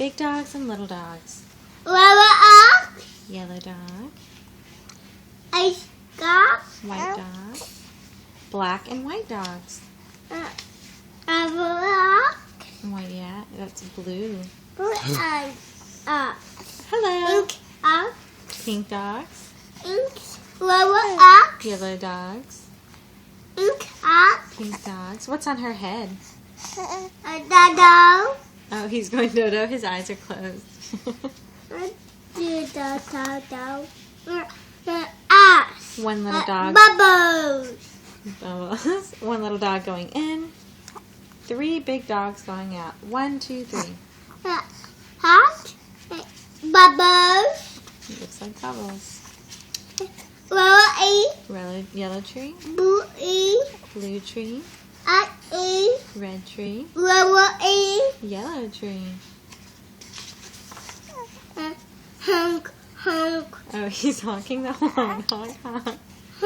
Big dogs and little dogs. Yellow dog. Ice dog. White dog. Black and white dogs. White, yeah, that's blue. Hello. Pink dogs. Yellow dogs. Pink dogs. What's on her head? Oh, he's going dodo. His eyes are closed. One little dog. Bubbles. Bubbles. One little dog going in. 3 big dogs going out. 1, 2, 3. Hot. Bubbles. Looks like bubbles. Yellow tree. Blue tree. Red tree. Yellow tree. Honk, honk. Oh, he's honking the horn. Honk, honk.